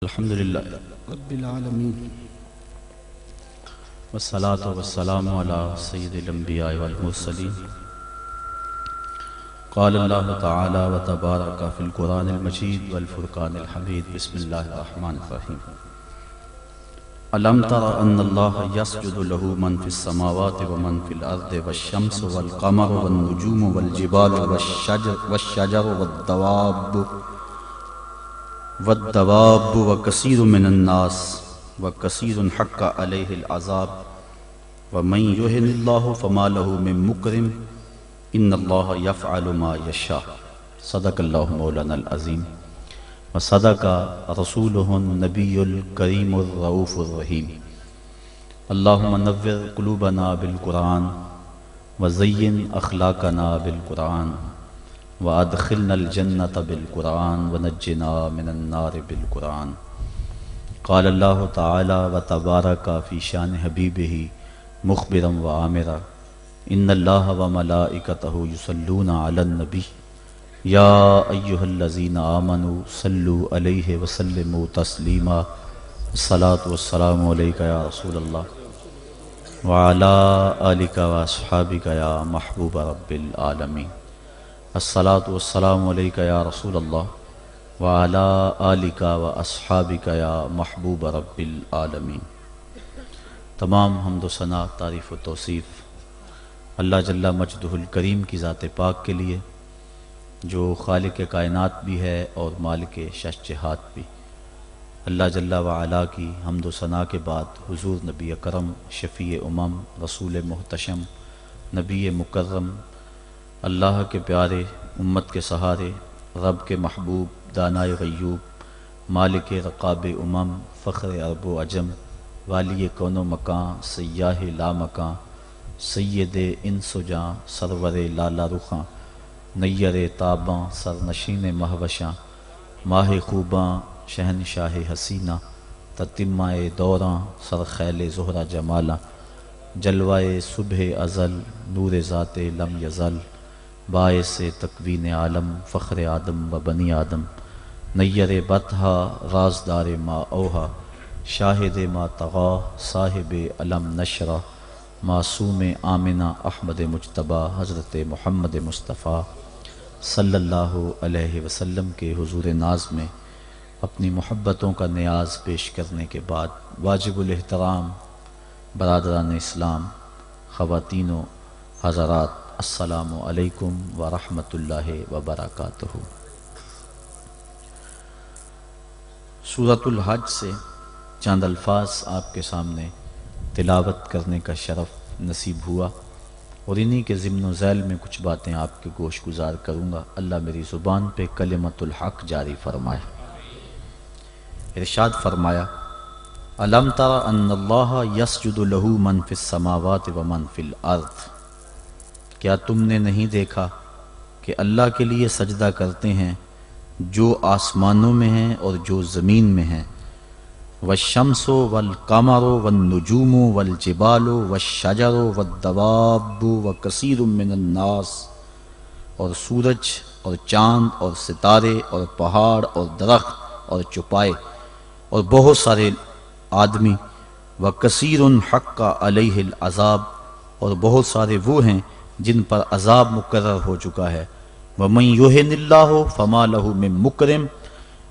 الحمدللہ رب العالمین والصلاة والسلام علی سید الانبیاء والمرسلین قال اللہ تعالی وتبارک فی القرآن المجید والفرقان الحمید بسم اللہ الرحمن الرحیم الم تر ان اللہ یسجد له من فی السماوات ومن فی الارض والشمس والقمر والنجوم والجبال والشجر والدواب وکثیر من الناس وکثیر حق علیہ العذاب ومن یہن اللہ فما له من مکرم ان اللہ یفعل ما یشاء صدق اللہ مولانا العظیم وصدق رسولہ النبی الکریم الرؤوف الرحیم اللہم نور قلوبنا بالقرآن وزین اخلاقنا بالقرآن وادخلنا الجنة بالقرآن ونجنا من النار بالقرآن قال اللہ تعالی وتبارک فی شان حبیبہ مخبرا وآمرا ان اللہ وملائکتہ یصلون علی النبی یا ایہا الذین آمنوا صلوا علیہ وسلموا تسلیما الصلاة والسلام علیکہ یا رسول اللہ وعلی آلک واصحابک یا محبوب رب العالمین الصلاة والسلام علیکہ یا رسول اللہ وعلی آلک واصحابک یا محبوب رب العالمین۔ تمام حمد و ثنا، تعریف و توصیف اللہ جل مجدہ الکریم کی ذات پاک کے لیے جو خالق کائنات بھی ہے اور مالک ششجہات بھی۔ اللہ جل وعلا کی حمد و ثنا کے بعد حضور نبی اکرم شفیع امم رسول محتشم نبی مکرم اللہ کے پیارے امت کے سہارے رب کے محبوب دانائے غیوب مالک رقاب امم فخر عرب و عجم والی کون و مکان سیاہ لا مکان سید انس و جاں سرور لالا رخاں نیر تاباں سرنشین مہوشاں ماہ خوباں شہنشاہ حسینہ تتمہ دوراں سرخیل زہرہ جمالاں جلوائے صبح ازل نور ذات لم یزل باعث تکوین عالم فخر آدم و بنی آدم نیر بطحا رازدار ما اوہا شاہد ما طغا صاحب علم نشرہ معصوم آمنہ احمد مجتبی حضرت محمد مصطفیٰ صلی اللہ علیہ وسلم کے حضور ناز میں اپنی محبتوں کا نیاز پیش کرنے کے بعد واجب الاحترام برادران اسلام خواتین و حضرات السلام علیکم ورحمۃ اللہ وبرکاتہ۔ سورۃ الحج سے چند الفاظ آپ کے سامنے تلاوت کرنے کا شرف نصیب ہوا اور انہی کے ضمن و ذیل میں کچھ باتیں آپ کے گوش گزار کروں گا۔ اللہ میری زبان پہ کلمۃ الحق جاری فرمائے۔ ارشاد فرمایا الم تر ان اللہ یسجد لہ من فی السماوات ومن فی الارض، کیا تم نے نہیں دیکھا کہ اللہ کے لیے سجدہ کرتے ہیں جو آسمانوں میں ہیں اور جو زمین میں ہیں، والشمس والقمر والنجوم والجبال والشجر والدواب وکثیر من الناس، اور سورج اور چاند اور ستارے اور پہاڑ اور درخت اور چوپائے اور بہت سارے آدمی، وکثیر حق علیہ العذاب، اور بہت سارے وہ ہیں جن پر عذاب مقرر ہو چکا ہے، ومن یہن اللہ فما لہ من مکرم،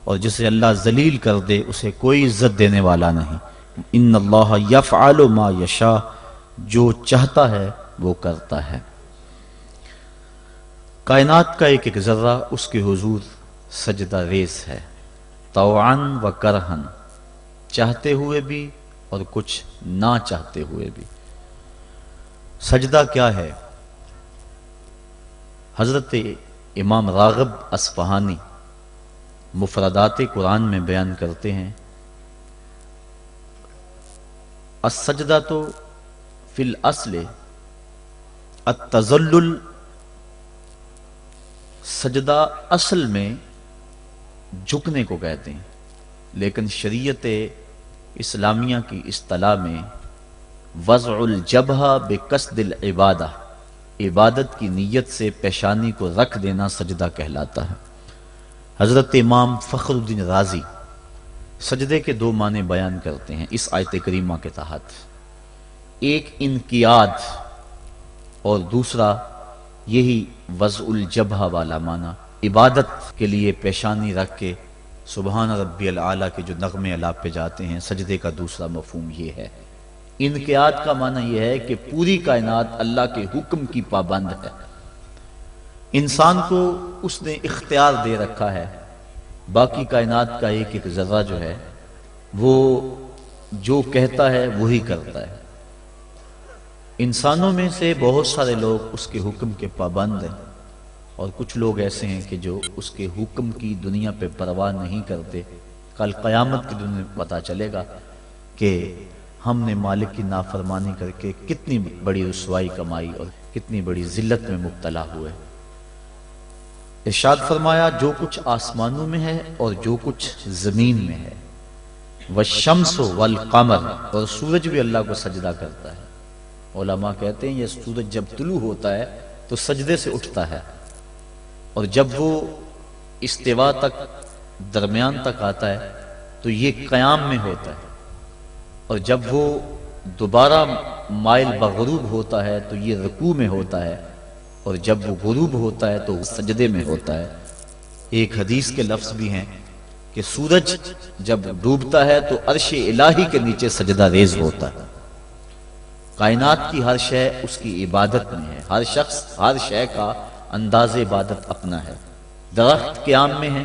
اور جسے اللہ ذلیل کر دے اسے کوئی عزت دینے والا نہیں۔ ان اللہ یفعل ما یشاء، جو چاہتا ہے وہ کرتا ہے۔ کائنات کا ایک ایک ذرہ اس کے حضور سجدہ ریز ہے، طوعا و کرہن، چاہتے ہوئے بھی اور کچھ نہ چاہتے ہوئے بھی۔ سجدہ کیا ہے؟ حضرت امام راغب اصفہانی مفردات قرآن میں بیان کرتے ہیں السجدہ تو فی الاصل التذلل، سجدہ اصل میں جھکنے کو کہتے ہیں، لیکن شریعت اسلامیہ کی اصطلاح میں وضع الجبہہ بقصد العبادہ، عبادت کی نیت سے پیشانی کو رکھ دینا سجدہ کہلاتا ہے۔ حضرت امام فخر الدین رازی سجدے کے دو معنی بیان کرتے ہیں اس آیت کریمہ کے تحت، ایک انقیاد اور دوسرا یہی وضع الجبہہ والا معنی، عبادت کے لیے پیشانی رکھ کے سبحان ربی العالی کے جو نغمے الاپ پہ جاتے ہیں، سجدے کا دوسرا مفہوم یہ ہے۔ انقیاد کا معنی یہ ہے کہ پوری کائنات اللہ کے حکم کی پابند ہے، انسان کو اس نے اختیار دے رکھا ہے، باقی کائنات کا ایک ایک ذرہ جو ہے وہ جو کہتا ہے وہی کرتا ہے۔ انسانوں میں سے بہت سارے لوگ اس کے حکم کے پابند ہیں، اور کچھ لوگ ایسے ہیں کہ جو اس کے حکم کی دنیا پہ پرواہ نہیں کرتے۔ کل قیامت کے دن میں پتہ چلے گا کہ ہم نے مالک کی نافرمانی کر کے کتنی بڑی رسوائی کمائی اور کتنی بڑی ذلت میں مبتلا ہوئے۔ ارشاد فرمایا جو کچھ آسمانوں میں ہے اور جو کچھ زمین میں ہے، والشمس والقمر، اور سورج بھی اللہ کو سجدہ کرتا ہے۔ علماء کہتے ہیں یہ سورج جب طلوع ہوتا ہے تو سجدے سے اٹھتا ہے، اور جب وہ استوا تک درمیان تک آتا ہے تو یہ قیام میں ہوتا ہے، اور جب وہ دوبارہ مائل بغروب ہوتا ہے تو یہ رکوع میں ہوتا ہے، اور جب وہ غروب ہوتا ہے تو وہ سجدے میں ہوتا ہے۔ ایک حدیث کے لفظ بھی ہیں کہ سورج جب ڈوبتا ہے تو عرش الہی کے نیچے سجدہ ریز ہوتا ہے۔ کائنات کی ہر شے اس کی عبادت میں ہے، ہر شخص ہر شے کا انداز عبادت اپنا ہے۔ درخت قیام میں ہے،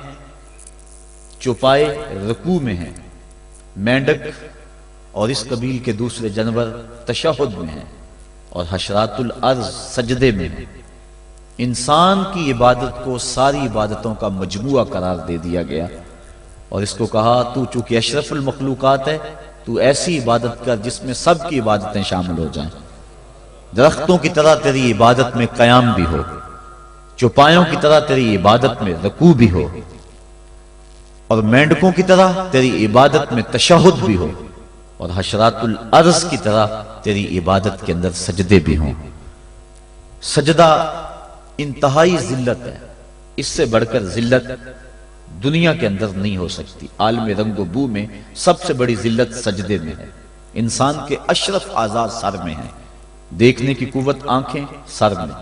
چوپائے رکوع میں ہیں، مینڈک اور اس قبیل کے دوسرے جانور تشہد میں ہیں، اور حشرات الارض سجدے میں ہیں۔ انسان کی عبادت کو ساری عبادتوں کا مجموعہ قرار دے دیا گیا، اور اس کو کہا تو چونکہ اشرف المخلوقات ہے تو ایسی عبادت کر جس میں سب کی عبادتیں شامل ہو جائیں۔ درختوں کی طرح تیری عبادت میں قیام بھی ہو، چوپایوں کی طرح تیری عبادت میں رکوع بھی ہو، اور مینڈکوں کی طرح تیری عبادت میں تشہد بھی ہو، اور حشرات الارض کی طرح تیری عبادت کے اندر سجدے بھی ہوں۔ سجدہ انتہائی ذلت ہے، اس سے بڑھ کر ذلت دنیا کے اندر نہیں ہو سکتی۔ عالم رنگ و بو میں سب سے بڑی ذلت سجدے میں ہے۔ انسان کے اشرف اعضاء سر میں ہیں، دیکھنے کی قوت آنکھیں سر میں،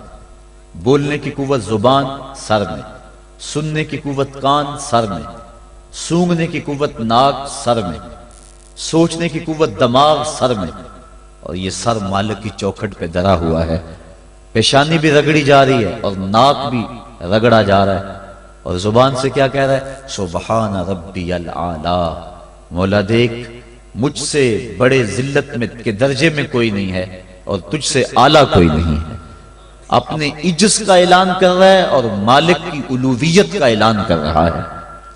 بولنے کی قوت زبان سر میں، سننے کی قوت کان سر میں، سونگھنے کی قوت ناک سر میں، سوچنے کی قوت دماغ سر میں، اور یہ سر مالک کی چوکھٹ پہ دھرا ہوا ہے۔ پیشانی بھی رگڑی جا رہی ہے اور ناک بھی رگڑا جا رہا ہے، اور زبان سے کیا کہہ رہا ہے؟ سبحان ربی العالی، مولا دیکھ مجھ سے بڑے ذلت میں کے درجے میں کوئی نہیں ہے اور تجھ سے اعلیٰ کوئی نہیں ہے۔ اپنے عجز کا اعلان کر رہا ہے اور مالک کی الوہیت کا اعلان کر رہا ہے،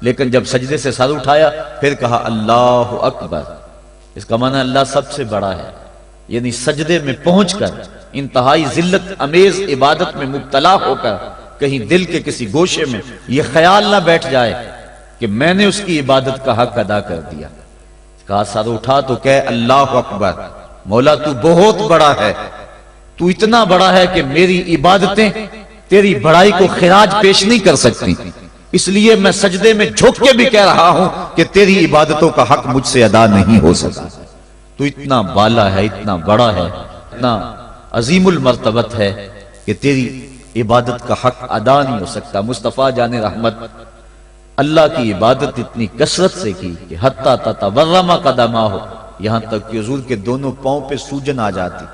لیکن جب سجدے سے سر اٹھایا پھر کہا اللہ اکبر۔ اس کا معنی اللہ سب سے بڑا ہے، یعنی سجدے میں پہنچ کر انتہائی ذلت امیز عبادت میں مبتلا ہو کر کہیں دل کے کسی گوشے میں یہ خیال نہ بیٹھ جائے کہ میں نے اس کی عبادت کا حق ادا کر دیا۔ کہا سر اٹھا تو کہہ اللہ اکبر، مولا تو بہت بڑا ہے، تو اتنا بڑا ہے کہ میری عبادتیں تیری بڑائی کو خراج پیش نہیں کر سکتی، اس لیے میں سجدے میں جھک کے بھی کہہ رہا ہوں کہ تیری عبادتوں کا حق مجھ سے ادا نہیں ہو سکا۔ تو اتنا بالا ہے، اتنا بڑا ہے، اتنا عظیم المرتبت ہے کہ تیری عبادت کا حق ادا نہیں ہو سکتا۔ مصطفیٰ جان رحمت اللہ کی عبادت اتنی کثرت سے کی کہ حتیٰ تتورم قدماہ، یہاں تک کہ حضور کے دونوں پاؤں پہ سوجن آ جاتی،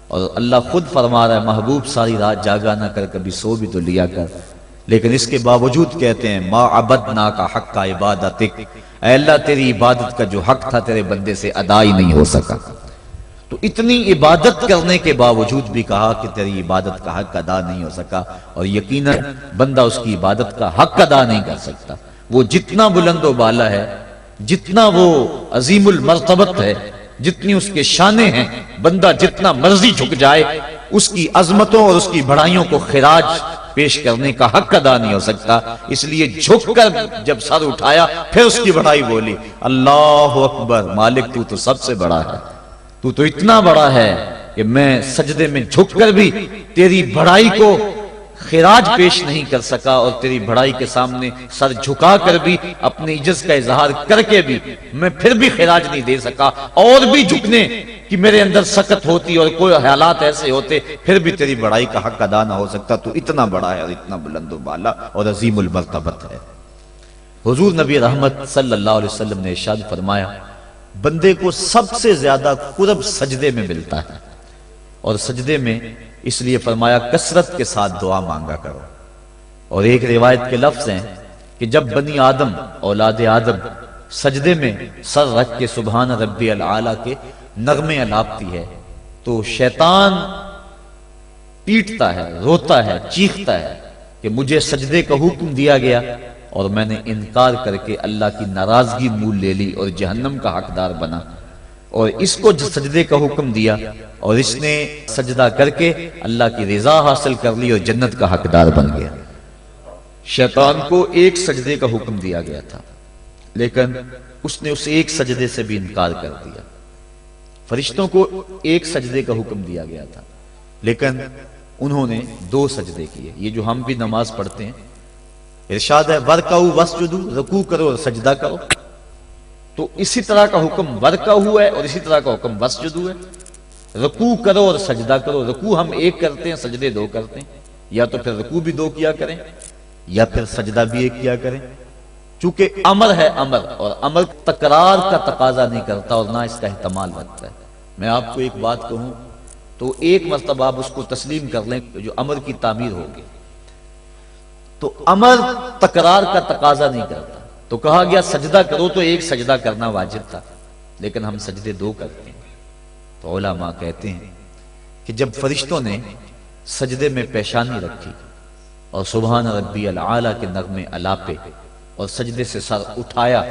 اور اللہ خود فرما رہا ہے محبوب ساری رات جاگا نہ کر، کبھی سو بھی تو لیا کر، لیکن اس کے باوجود کہتے ہیں ما عبدنا کا حق کا عبادتک، اے اللہ تیری عبادت کا جو حق تھا تیرے بندے سے ادا ہی نہیں ہو سکا۔ تو اتنی عبادت کرنے کے باوجود بھی کہا کہ تیری عبادت کا حق ادا نہیں ہو سکا، اور یقیناً بندہ اس کی عبادت کا حق ادا نہیں کر سکتا۔ وہ جتنا بلند و بالا ہے، جتنا وہ عظیم المرتبت ہے، جتنی اس کے شانیں ہیں، بندہ جتنا مرضی جھک جائے اس کی عظمتوں اور اس کی بڑائیوں کو خراج پیش کرنے کا حق ادا نہیں ہو سکتا۔ اس لیے جھک کر جب سر اٹھایا پھر اس کی بڑائی بولی اللہ اکبر، مالک تو سب سے بڑا ہے، تو اتنا بڑا ہے کہ میں سجدے میں جھک کر بھی تیری بڑائی کو خراج پیش نہیں کر سکا اور تیری بڑائی کے سامنے سر جھکا کر بھی اپنی عجز کا اظہار کر کے بھی میں پھر بھی خراج نہیں دے سکا، اور بھی جھکنے کہ میرے اندر سکت ہوتی اور کوئی حالات ایسے ہوتے پھر بھی تیری بڑائی کا حق ادا نہ ہو سکتا۔ تو اتنا بڑا ہے اور اتنا بلند و بالا اور عظیم المرتبت ہے۔ حضور نبی رحمت صلی اللہ علیہ وسلم نے ارشاد فرمایا، بندے کو سب سے زیادہ قرب سجدے میں ملتا ہے، اور سجدے میں اس لیے فرمایا کثرت کے ساتھ دعا مانگا کرو۔ اور ایک روایت کے لفظ ہیں کہ جب بنی آدم اولاد آدم سجدے میں سر رکھ کے سبحان ربی العالی کے نغمے الاپتی ہے تو شیطان پیٹتا ہے، روتا ہے، چیختا ہے کہ مجھے سجدے کا حکم دیا گیا اور میں نے انکار کر کے اللہ کی ناراضگی مول لے لی اور جہنم کا حقدار بنا، اور اس کو جو سجدے کا حکم دیا اور اس نے سجدہ کر کے اللہ کی رضا حاصل کر لی اور جنت کا حقدار بن گیا۔ شیطان کو ایک سجدے کا حکم دیا گیا تھا لیکن اس نے اس ایک سجدے سے بھی انکار کر دیا۔ فرشتوں کو ایک سجدے کا حکم دیا گیا تھا لیکن انہوں نے 2 سجدے کیے۔ یہ جو ہم بھی نماز پڑھتے ہیں، ارشاد ہے وَرْكَعُوا وَاسْجُدُوا، رکوع کرو اور سجدہ کرو، تو اسی طرح کا حکم ورکعوا ہے اور اسی طرح کا حکم واسجدوا ہے۔ رکوع کرو اور سجدہ کرو، رکوع ہم ایک کرتے ہیں، سجدے 2 کرتے ہیں، یا تو پھر رکوع بھی 2 کیا کریں یا پھر سجدہ بھی 1 کیا کریں، چونکہ امر ہے امر، اور امر تکرار کا تقاضا نہیں کرتا اور نہ اس کا احتمال رکھتا ہے۔ میں آپ کو ایک بات کہوں تو ایک مرتبہ آپ اس کو تسلیم کر لیں جو امر کی تعمیر ہوگی، تو امر تکرار کا تقاضا نہیں کرتا، تو کہا گیا سجدہ کرو تو 1 سجدہ کرنا واجب تھا لیکن ہم سجدے 2 کرتے ہیں۔ تو علماء کہتے ہیں کہ جب فرشتوں نے سجدے میں پیشانی رکھی اور سبحان ربی العالی کے نغمے الاپے اور سجدے سے سر اٹھایا،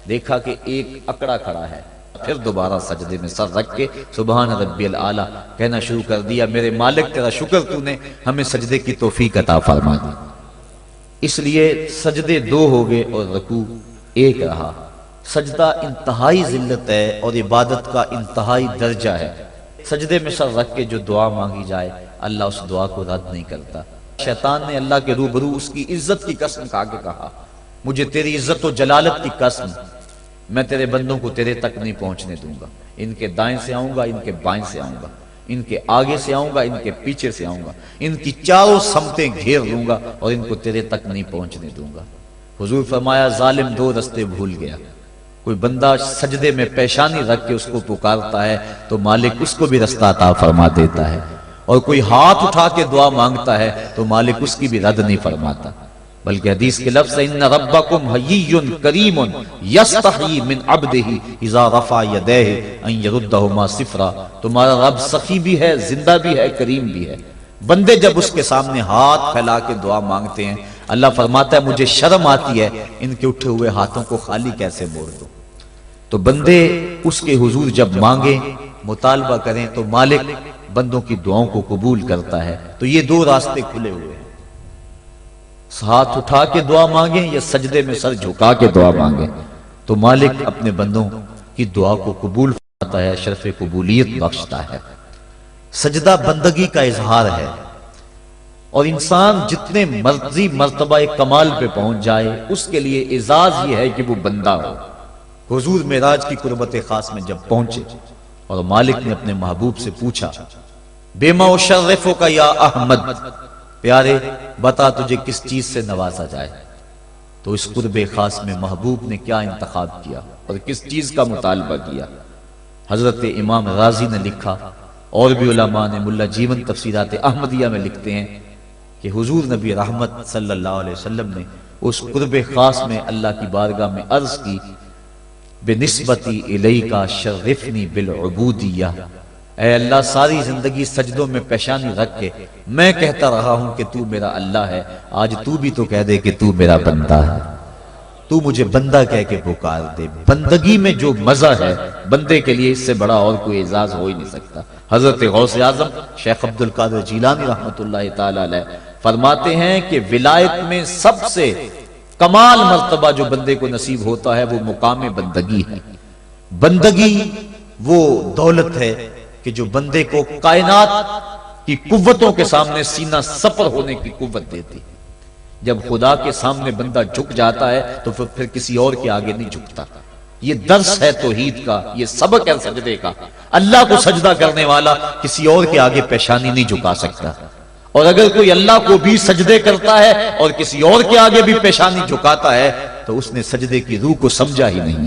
دیکھا کہ ایک اکڑا کھڑا ہے، پھر دوبارہ سجدے میں سر رکھ کے سبحان ربی العالی کہنا شروع کر دیا، میرے مالک تیرا شکر تو نے ہمیں سجدے کی توفیق عطا فرما دی۔ اس لیے سجدے 2 ہو گئے اور رکوع 1 رہا۔ سجدہ انتہائی ذلت ہے اور عبادت کا انتہائی درجہ ہے۔ سجدے میں سر رکھ کے جو دعا مانگی جائے اللہ اس دعا کو رد نہیں کرتا۔ شیطان نے اللہ کے روبرو اس کی عزت کی قسم کھا کے کہا، مجھے تیری عزت و جلالت کی قسم، میں تیرے بندوں کو تیرے تک نہیں پہنچنے دوں گا، ان کے دائیں سے آؤں گا، ان کے بائیں سے آؤں گا، ان کے آگے سے آؤں گا، ان کے پیچھے سے آؤں گا، ان کی چاروں سمتیں گھیر لوں گا اور ان کو تیرے تک نہیں پہنچنے دوں گا۔ حضور فرمایا ظالم 2 رستے بھول گیا، کوئی بندہ سجدے میں پیشانی رکھ کے اس کو پکارتا ہے تو مالک اس کو بھی رستہ عطا فرما دیتا ہے، اور کوئی ہاتھ اٹھا کے دعا مانگتا ہے تو مالک اس کی بھی رد نہیں فرماتا، بلکہ حدیث کے لفظ ان ربکم حیی کریم یستحیی من عبدہ اذا رفع یدیہ ان یردہما صفرا، تمہارا رب سخی بھی ہے، زندہ بھی ہے، کریم بھی ہے۔ بندے جب اس کے سامنے ہاتھ پھیلا کے دعا مانگتے ہیں اللہ فرماتا ہے مجھے شرم آتی ہے ان کے اٹھے ہوئے ہاتھوں کو خالی کیسے موڑ دو۔ تو بندے اس کے حضور جب مانگیں مطالبہ کریں تو مالک بندوں کی دعاؤں کو قبول کرتا ہے۔ تو یہ 2 راستے کھلے ہوئے ہیں، ہاتھ اٹھا کے دعا مانگیں یا سجدے میں سر جھکا کے دعا مانگیں، تو مالک اپنے بندوں کی دعا کو قبول فرماتا ہے، شرف قبولیت بخشتا ہے۔ سجدہ بندگی کا اظہار ہے، اور انسان جتنے مرضی مرتبہ کمال پہ پہنچ جائے اس کے لیے اعزاز یہ ہے کہ وہ بندہ ہو۔ حضور معراج کی قربت خاص میں جب پہنچے اور مالک نے اپنے محبوب سے پوچھا بما اشرفک یا احمد، پیارے بتا تجھے کس چیز سے نوازا جائے، تو اس قرب خاص میں محبوب نے کیا انتخاب کیا اور کس چیز کا مطالبہ کیا؟ حضرت امام رازی نے لکھا اور بھی علماء نے، ملا جیون تفسیرات احمدیہ میں لکھتے ہیں کہ حضور نبی رحمت صلی اللہ علیہ وسلم نے اس قرب خاص میں اللہ کی بارگاہ میں عرض کی بنسبتی الیک شرفنی بالعبودیہ، اے اللہ ساری زندگی سجدوں میں پیشانی رکھ کے میں کہتا رہا ہوں کہ تو میرا اللہ ہے، آج تو بھی تو کہہ دے کہ تو میرا بندہ ہے، تو مجھے بندہ کہہ کے پکار دے۔ بندگی میں جو مزہ ہے بندے کے لیے اس سے بڑا اور کوئی اعزاز ہو ہی نہیں سکتا۔ حضرت غوث اعظم شیخ عبد القادر جیلانی رحمۃ اللہ تعالی علیہ فرماتے ہیں کہ ولایت میں سب سے کمال مرتبہ جو بندے کو نصیب ہوتا ہے وہ مقام بندگی ہے۔ بندگی وہ دولت ہے کہ جو بندے کو کائنات کی قوتوں کے سامنے سینہ سپر ہونے کی قوت دیتی ہے۔ جب خدا کے سامنے بندہ جھک جاتا ہے تو پھر کسی اور کے آگے نہیں جھکتا۔ یہ درس ہے توحید کا، یہ سبق ہے سجدے کا۔ اللہ کو سجدہ کرنے والا کسی اور کے آگے پیشانی نہیں جھکا سکتا، اور اگر کوئی اللہ کو بھی سجدے کرتا ہے اور کسی اور کے آگے بھی پیشانی جھکاتا ہے تو اس نے سجدے کی روح کو سمجھا ہی نہیں۔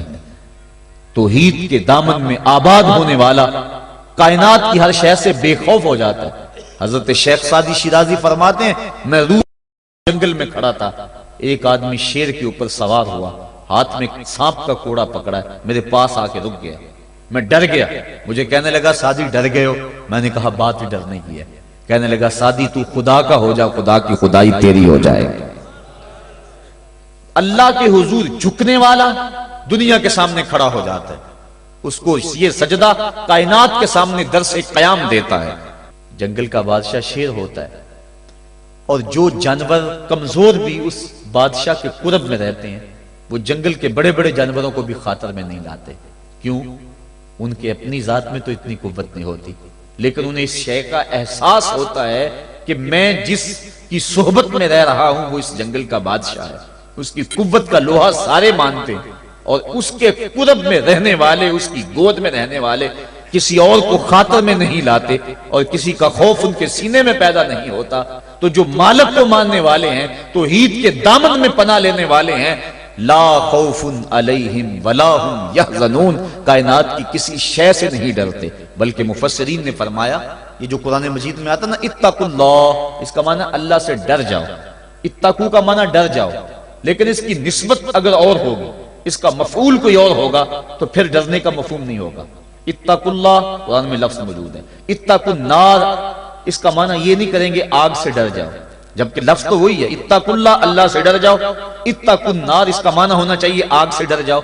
توحید کے دامن میں آباد ہونے والا کائنات کی ہر شے سے بے خوف ہو جاتا ہے۔ حضرت شیخ سعدی شیرازی فرماتے ہیں، میں روح جنگل میں کھڑا تھا، ایک آدمی شیر کے اوپر سوار ہوا، ہاتھ میں سانپ کا کوڑا پکڑا ہے، میرے پاس آ کے رک گیا، میں ڈر گیا۔ مجھے کہنے لگا سعدی ڈر گئے ہو؟ میں نے کہا بات ہی ڈرنے کی ہے۔ کہنے لگا سعدی تو خدا کا ہو جا، خدا کی خدائی تیری ہو جائے گی۔ اللہ کے حضور جھکنے والا دنیا کے سامنے کھڑا ہو جاتا ہے، اس کو یہ سجدہ کائنات کے سامنے درس قیام دیتا ہے۔ جنگل کا بادشاہ شیر ہوتا ہے، اور جو جانور کمزور بھی اس بادشاہ کے قرب میں رہتے ہیں وہ جنگل کے بڑے بڑے جانوروں کو بھی خاطر میں نہیں لاتے۔ کیوں؟ ان کے اپنی ذات میں تو اتنی قوت نہیں ہوتی، لیکن انہیں اس شے کا احساس ہوتا ہے کہ میں جس کی صحبت میں رہ رہا ہوں وہ اس جنگل کا بادشاہ ہے، اس کی قوت کا لوہا سارے مانتے ہیں، اور اس کے قرب میں رہنے والے، اس کی گود میں رہنے والے کسی اور کو خاطر میں نہیں لاتے، اور کسی کا خوف ان کے سینے میں پیدا نہیں ہوتا۔ تو جو مالک کو ماننے والے ہیں، توحید کے دامن میں پناہ لینے والے ہیں، لا خوف علیہم ولا ہم یحزنون، کائنات کی کسی شے سے نہیں ڈرتے۔ بلکہ مفسرین نے فرمایا، یہ جو قرآن مجید میں آتا نا اتقوا اللہ، اس کا معنی اللہ سے ڈر جاؤ۔ اتقوا کا معنی ڈر جاؤ، لیکن اس کی نسبت اگر اور ہوگی، اس کا مفعول کوئی اور ہوگا تو پھر ڈرنے کا مفہوم نہیں ہوگا۔ اتقوا اللہ قرآن میں لفظ موجود ہے۔ اتقوا النار، اس کا معنی یہ نہیں کریں گے آگ سے ڈر جاؤ، جبکہ لفظ تو وہی ہے، اتقوا اللہ، اللہ سے ڈر جاؤ۔ اتقوا النار، اس کا معنی ہونا چاہیے آگ سے ڈر جاؤ۔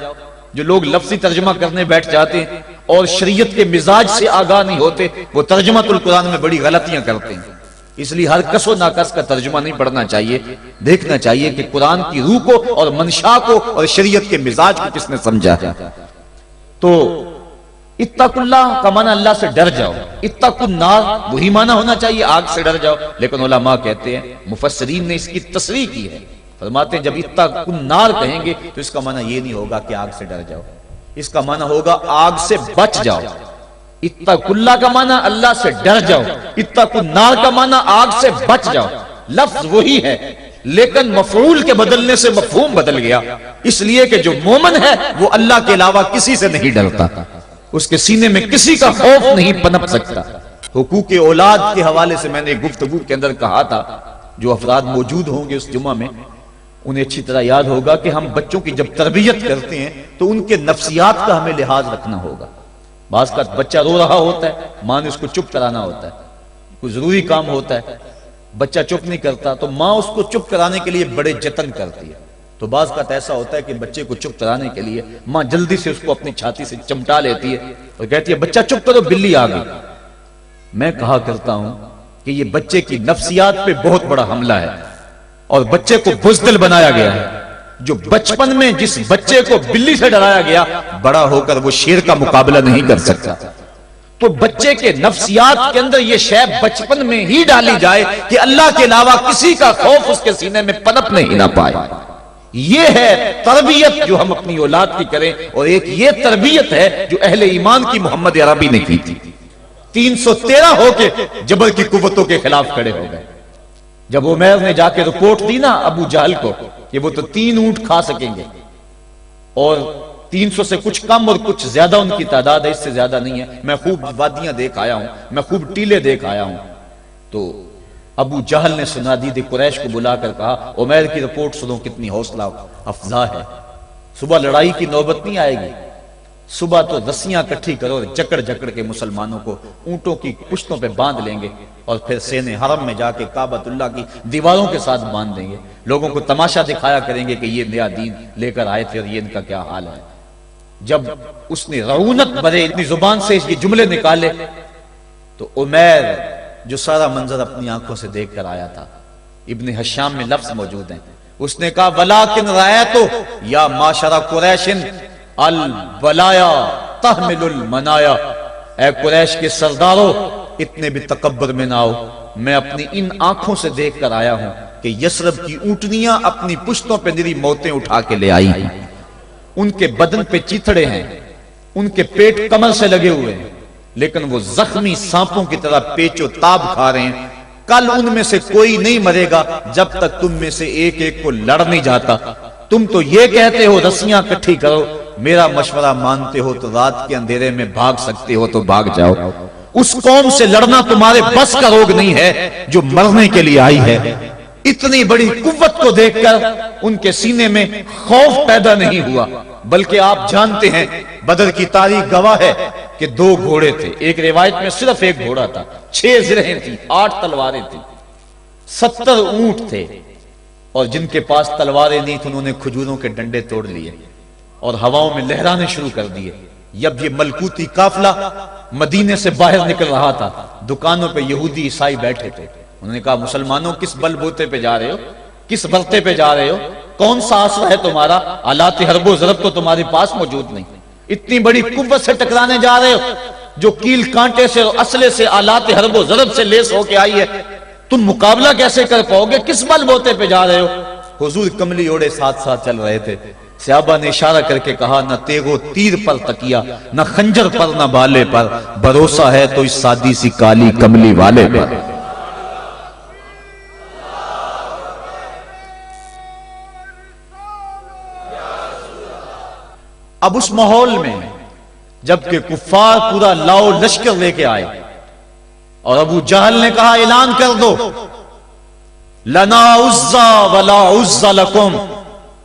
جو لوگ لفظی ترجمہ کرنے بیٹھ جاتے ہیں اور شریعت کے مزاج سے آگاہ نہیں ہوتے، وہ ترجمۃ القرآن میں بڑی غلطیاں کرتے ہیں۔ اس لیے ہر کس و ناکس کا ترجمہ نہیں پڑھنا چاہیے، دیکھنا چاہیے کہ قرآن کی روح کو اور منشا کو اور شریعت کے مزاج کو کس نے سمجھا ہے۔ تو اتقوا اللہ کا معنی اللہ سے ڈر جاؤ، اتقوا النار وہی معنی ہونا چاہیے آگ سے ڈر جاؤ، لیکن علماء کہتے ہیں، مفسرین نے اس کی تصریح کی ہے، فرماتے ہیں جب اتقوا النار کہیں گے تو اس کا معنی یہ نہیں ہوگا کہ آگ سے ڈر جاؤ، اس کا معنی ہوگا آگ سے بچ جاؤ۔ اتقوا اللہ کا معنی اللہ سے ڈر جاؤ، اتقوا النار کا معنی آگ سے بچ جاؤ۔ لفظ وہی ہے لیکن مفعول کے بدلنے سے مفہوم بدل گیا، اس لیے کہ جو مومن ہے وہ اللہ کے علاوہ کسی سے نہیں ڈرتا، اس کے سینے میں کسی کا خوف نہیں پنپ سکتا۔ حقوق اولاد کے حوالے سے میں نے گفتگو کے اندر کہا تھا، جو افراد موجود ہوں گے اس جمعہ میں انہیں اچھی طرح یاد ہوگا کہ ہم بچوں کی جب تربیت کرتے ہیں تو ان کے نفسیات کا ہمیں لحاظ رکھنا ہوگا۔ بعض کا بچہ رو رہا ہوتا ہے، ماں نے اس کو چپ کرانا ہوتا ہے، کوئی ضروری کام ہوتا ہے، بچہ چپ نہیں کرتا تو ماں اس کو چپ کرانے کے لیے بڑے جتن کرتی ہے۔ تو بعض کا ایسا ہوتا ہے کہ بچے کو چپ کرانے کے لیے ماں جلدی سے اس کو اپنی چھاتی سے چمٹا لیتی ہے اور کہتی ہے بچہ چپ کرو، بلی آ گئی۔ میں کہا کرتا ہوں کہ یہ بچے کی نفسیات پہ بہت بڑا حملہ ہے، اور بچے کو بزدل بنایا گیا ہے۔ جو بچپن میں جس بچے کو بلی سے ڈرایا گیا، بڑا ہو کر وہ شیر کا مقابلہ نہیں کر سکتا۔ تو بچے کے نفسیات کے اندر یہ شے بچپن میں ہی ڈالی جائے کہ اللہ کے علاوہ کسی کا خوف اس کے سینے میں پنپنے ہی نہ پائے۔ یہ ہے تربیت جو ہم اپنی اولاد کی کریں، اور ایک یہ تربیت ہے جو اہل ایمان کی محمد عربی نے کی تھی۔ 313 ہو کے جبر کی قوتوں کے خلاف کھڑے ہو گئے۔ جب عمیر نے جا کے رپورٹ دی نا ابو جہل کو کہ وہ تو 3 اونٹ کھا سکیں گے، اور 300 سے کچھ کم اور کچھ زیادہ ان کی تعداد ہے، اس سے زیادہ نہیں ہے، میں خوب وادیاں دیکھ آیا ہوں، میں خوب ٹیلے دیکھ آیا ہوں، تو ابو جہل نے سنادید قریش کو بلا کر کہا عمیر کی رپورٹ سنو کتنی حوصلہ افزا ہے، صبح لڑائی کی نوبت نہیں آئے گی، صبح تو رسیاں کٹھی کرو، جکڑ جکڑ کے مسلمانوں کو اونٹوں کی پشتوں پہ باندھ لیں گے، اور پھر سین حرم میں جا کے کعبۃ اللہ کی دیواروں کے ساتھ باندھ دیں گے، لوگوں کو تماشا دکھایا کریں گے کہ یہ نیا دین لے کر آئے تھے اور یہ ان کا کیا حال ہے۔ جب اس نے رعونت بھرے اتنی زبان سے یہ جملے نکالے تو عمیر جو سارا منظر اپنی آنکھوں سے دیکھ کر آیا تھا، ابن حشام میں لفظ موجود ہیں، اس نے کہا وَلَٰكِنْ رَأَيْتُ يَا مَعْشَرَ قُرَيْشٍ الْبَلَايَا تَحْمِلُ الْمَنَايَا، اے قریش کے سرداروں، اتنے بھی تکبر میں نہ آؤ، میں اپنی ان آنکھوں سے دیکھ کر آیا ہوں کہ یثرب کی اونٹنیاں اپنی پشتوں پہ نری موتیں اٹھا کے لے آئی ہیں، ان کے بدن پہ چیتڑے ہیں، ان کے پیٹ کمر سے لگے ہوئے ہیں، لیکن وہ زخمی سانپوں کی طرح پیچ و تاب کھا رہے ہیں۔ کل ان میں سے کوئی نہیں مرے گا جب تک تم میں سے ایک ایک کو لڑ نہیں جاتا۔ تم تو یہ کہتے ہو رسیاں کٹھی کرو، میرا مشورہ مانتے ہو تو رات کے اندھیرے میں بھاگ سکتے ہو تو بھاگ جاؤ۔ اس قوم سے لڑنا تمہارے بس کا روگ نہیں ہے جو مرنے کے لیے آئی ہے۔ اتنی بڑی قوت کو دیکھ کر ان کے سینے میں خوف پیدا نہیں ہوا، بلکہ آپ جانتے ہیں بدر کی تاریخ گواہ ہے کہ 2 گھوڑے تھے، ایک روایت میں صرف ایک گھوڑا تھا، 6 زرہیں تھیں، 8 تلواریں تھیں، 70 اونٹ تھے، اور جن کے پاس تلواریں نہیں تھیں انہوں نے کھجوروں کے ڈنڈے توڑ لیے اور ہواؤں میں لہرانے شروع کر دیے۔ جب یہ ملکوتی قافلہ مدینے سے باہر نکل رہا تھا، دکانوں پہ یہودی عیسائی بیٹھے تھے، انہوں نے کہا مسلمانوں کس بل بوتے پہ جا رہے ہو، کس برتے پہ جا رہے ہو، کون سا آسرا ہے تمہارا، آلات حرب و ضرب تو تمہارے پاس موجود نہیں، اتنی بڑی قوت سے ٹکرانے جا رہے ہو جو کیل کانٹے سے اور اسلحے سے آلات حرب و ضرب سے لیس ہو کے آئی ہے، تم مقابلہ کیسے کر پاؤ گے، کس بل بوتے پہ جا رہے ہو۔ حضور کملی اوڑے ساتھ ساتھ چل رہے تھے، صحابہ نے اشارہ کر کے کہا نہ تیغو تیر پر تکیا، نہ خنجر پر نہ بالے پر، بھروسہ ہے تو اس سادی سی کالی کملی والے پر۔ اب اس ماحول میں جبکہ کفار پورا لاؤ لشکر لے کے آئے اور ابو جہل نے کہا اعلان کر دو لنا عزا ولا عزا لکم،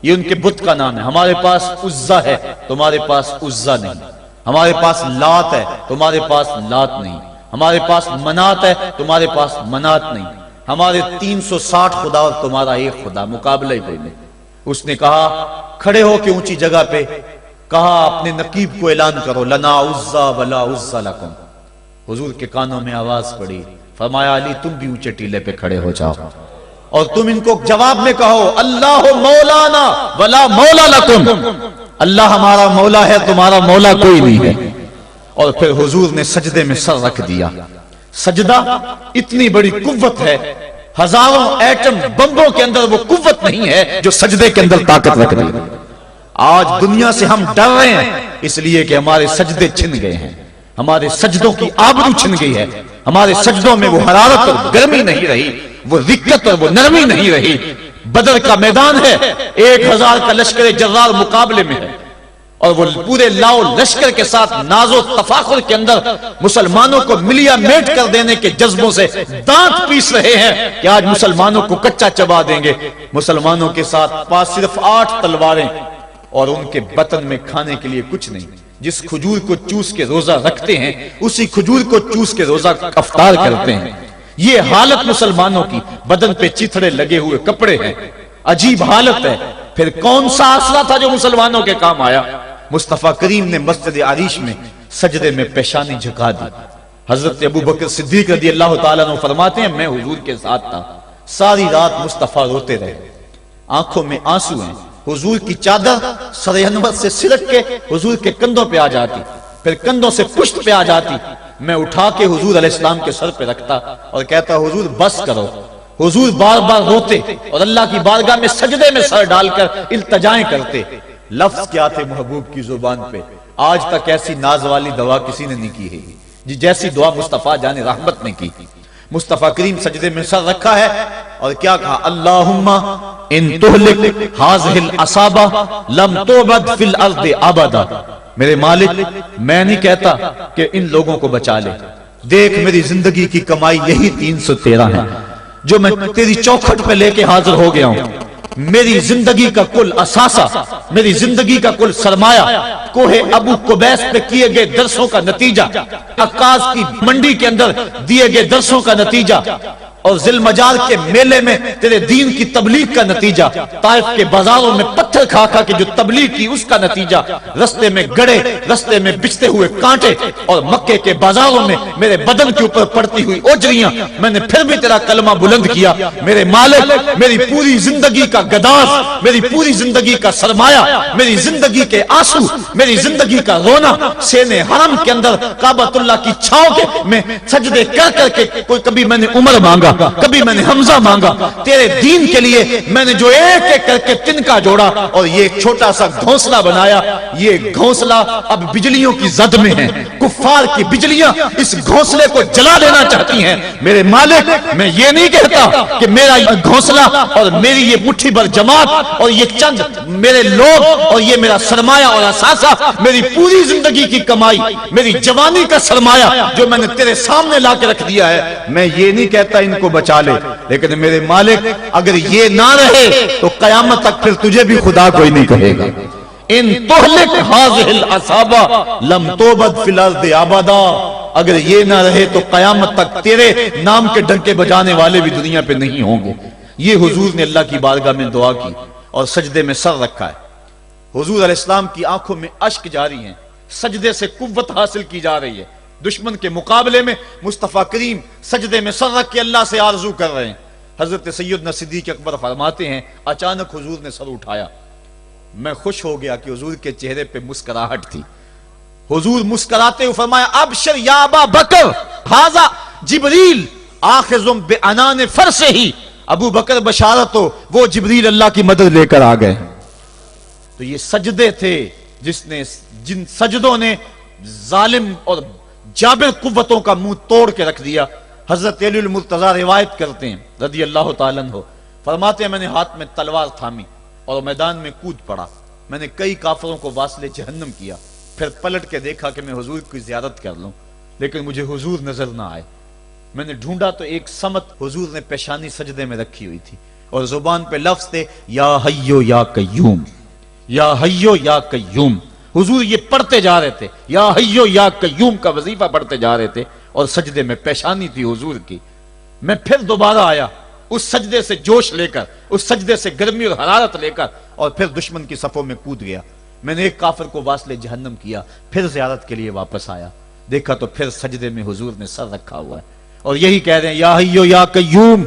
یہ ان کے بت کا نام ہے، ہمارے پاس عزا ہے تمہارے پاس عزا نہیں، ہمارے پاس لات ہے تمہارے پاس لات نہیں، ہمارے پاس منات ہے تمہارے پاس منات نہیں، ہمارے 360 خدا اور تمہارا ایک خدا، مقابلہ ہی کوئی نہیں۔ اس نے کہا کھڑے ہو کے اونچی جگہ پہ کہا اپنے نقیب کو اعلان کرو لنا عزا ولا عزا لکم۔ حضور کے کانوں میں آواز پڑی، فرمایا علی تم بھی اونچے ٹیلے پہ کھڑے ہو جاؤ اور تم ان کو جواب میں کہو اللہ مولانا ولا مولا لکم، اللہ ہمارا مولا ہے تمہارا مولا کوئی نہیں ہے۔ اور پھر حضور نے سجدے میں سر رکھ دیا۔ سجدہ اتنی بڑی قوت ہے، ہزاروں ایٹم بمبوں کے اندر وہ قوت نہیں ہے جو سجدے کے اندر طاقت رکھ دی۔ آج دنیا سے ہم ڈر رہے ہیں اس لیے کہ ہمارے سجدے چھن گئے ہیں، ہمارے سجدوں کی آبرو چھن گئی ہے، ہمارے سجدوں میں وہ حرارت اور گرمی نہیں رہی، وہ رقت اور وہ نرمی نہیں رہی۔ بدر کا میدان ہے، 1000 کا لشکر جرار مقابلے میں ہے اور وہ پورے لاؤ لشکر کے ساتھ ناز و تفاخر کے اندر مسلمانوں کو ملیا میٹ کر دینے کے جذبوں سے دانت پیس رہے ہیں کہ آج مسلمانوں کو کچا چبا دیں گے۔ مسلمانوں کے ساتھ پاس صرف 8 تلواریں اور ان کے بطن میں کھانے کے لیے کچھ نہیں، جس کھجور کو چوس کے روزہ رکھتے ہیں اسی کھجور کو چوس کے روزہ افطار کرتے ہیں۔ یہ حالت مسلمانوں کی، بدن پہ چیتھڑے لگے ہوئے کپڑے ہیں، عجیب حالت ہے۔ پھر کون سا آسرا تھا جو مسلمانوں کے کام آیا؟ مصطفیٰ کریم نے مسجد عریش میں سجدے میں پیشانی جھکا دی۔ حضرت ابو بکر صدیق رضی اللہ تعالیٰ عنہ فرماتے ہیں میں حضور کے ساتھ تھا، ساری رات مصطفیٰ روتے رہے، آنکھوں میں آنسو ہیں، حضور کی چادر سر انور سے سلٹ کے حضور کے کندھوں پہ آ جاتی، پھر کندھوں سے پشت پہ آ جاتی، میں اٹھا کے حضور علیہ السلام کے سر پہ رکھتا اور کہتا حضور بس کرو۔ حضور بار بار روتے اور اللہ کی بارگاہ میں سجدے میں سر ڈال کر التجائیں کرتے۔ لفظ کیا تھے محبوب کی زبان پہ، آج تک ایسی ناز والی دعا کسی نے نہیں کی ہے جیسی دعا مصطفیٰ جان رحمت نے کی۔ مصطفیٰ کریم سجدے میں سر رکھا ہے اور کیا کہا اللہم ان تہلک ہذہ العصابہ لم تعبد فی الارض ابدا، میرے مالک میں نہیں کہتا کہ ان لوگوں کو بچا لے، دیکھ میری زندگی کی کمائی یہی 313 ہے جو میں تیری چوکھٹ پہ لے کے حاضر ہو گیا ہوں، میری زندگی کا کل اثاثہ، میری زندگی کا کل سرمایہ کوہ ابو قبیس پہ کیے گئے درسوں کا نتیجہ، عکاظ کی منڈی کے اندر دیے گئے درسوں کا نتیجہ، اور ذی المجال کے میلے میں تیرے دین کی تبلیغ کا نتیجہ، طائف کے بازاروں میں پتھر کھا کھا کے جو تبلیغ کی اس کا نتیجہ، رستے میں گڑے، رستے میں بچھتے ہوئے کانٹے، اور مکے کے بازاروں میں میرے بدن کے اوپر پڑتی ہوئی اوجریاں، میں نے پھر بھی تیرا کلمہ بلند کیا۔ میرے مالک، میری پوری زندگی کا گداز، میری پوری زندگی کا سرمایہ، میری زندگی کے آنسو، میری زندگی کا رونا سین حرم کے اندر کعبۃ اللہ کی چھاؤں کے میں سجدے کر کر کے، کوئی کبھی میں نے عمر مانگا، کبھی میں نے حمزہ مانگا، تیرے دین کے لیے میں نے جو ایک ایک کر کے تنکا جوڑا اور یہ ایک چھوٹا سا گھونسلہ بنایا۔ یہ گھونسلہ اب بجلیوں کی زد میں ہے، کفار کی بجلیاں اس گھونسلے کو جلا دینا چاہتی ہیں۔ میرے مالک، میں یہ نہیں کہتا کہ میرا یہ گھونسلہ اور میری یہ مٹھی بھر جماعت اور یہ چند میرے لوگ اور یہ میرا سرمایہ اور اثاثہ، میری پوری زندگی کی کمائی، میری جوانی کا سرمایہ جو میں نے تیرے سامنے لا کے رکھ دیا ہے، میں یہ نہیں کہتا ان کو بچا لے، لیکن میرے مالک اگر یہ نہ رہے تو قیامت تک پھر تجھے بھی خدا کوئی نہیں کہے گا۔ ان تہلک ہذہ العصابہ لم توبد فی الارض ابدا، اگر یہ نہ رہے تو قیامت تک تیرے نام کے ڈنکے بجانے والے بھی دنیا پہ نہیں ہوں گے۔ یہ حضور نے اللہ کی بارگاہ میں دعا کی اور سجدے میں سر رکھا ہے۔ حضور علیہ السلام کی آنکھوں میں اشک جاری ہیں، سجدے سے قوت حاصل کی جا رہی ہے۔ دشمن کے مقابلے میں مصطفیٰ کریم سجدے میں سر رکھ کے اللہ سے آرزو کر رہے ہیں۔ حضرت سیدنا صدیق اکبر فرماتے ہیں اچانک حضور نے سر اٹھایا، میں خوش ہو گیا کہ حضور کے چہرے پہ مسکراہٹ تھی۔ حضور مسکراتے ہوئے فرمایا ابشر یا ابا بکر ھذا جبریل آخذ بعنان فرسہ، ابو بکر بشارت ہو، وہ جبریل اللہ کی مدد لے کر آ گئے۔ تو یہ سجدے تھے جن سجدوں نے ظالم اور جابر قوتوں کا منہ توڑ کے رکھ دیا۔ حضرت علی المرتضیٰ روایت کرتے ہیں رضی اللہ تعالیٰ عنہ، فرماتے ہیں میں نے ہاتھ میں تلوار تھامی اور میدان میں کود پڑا، میں نے کئی کافروں کو واصل جہنم کیا، پھر پلٹ کے دیکھا کہ میں حضور کی زیارت کر لوں، لیکن مجھے حضور نظر نہ آئے۔ میں نے ڈھونڈا تو ایک سمت حضور نے پیشانی سجدے میں رکھی ہوئی تھی اور زبان پہ لفظ تھے یا حیو یا قیوم، یا حیو یا قیوم۔ حضور یہ پڑھتے جا رہے تھے، یا حیو یا قیوم کا وظیفہ پڑھتے جا رہے تھے اور سجدے میں پیشانی تھی حضور کی۔ میں پھر دوبارہ آیا اس سجدے سے جوش لے کر، اس سجدے سے گرمی اور حرارت لے کر، اور پھر دشمن کی صفوں میں کود گیا۔ میں نے ایک کافر کو واصل جہنم کیا، پھر زیارت کے لیے واپس آیا، دیکھا تو پھر سجدے میں حضور نے سر رکھا ہوا ہے اور یہی کہہ رہے ہیں یا حیو یا قیوم،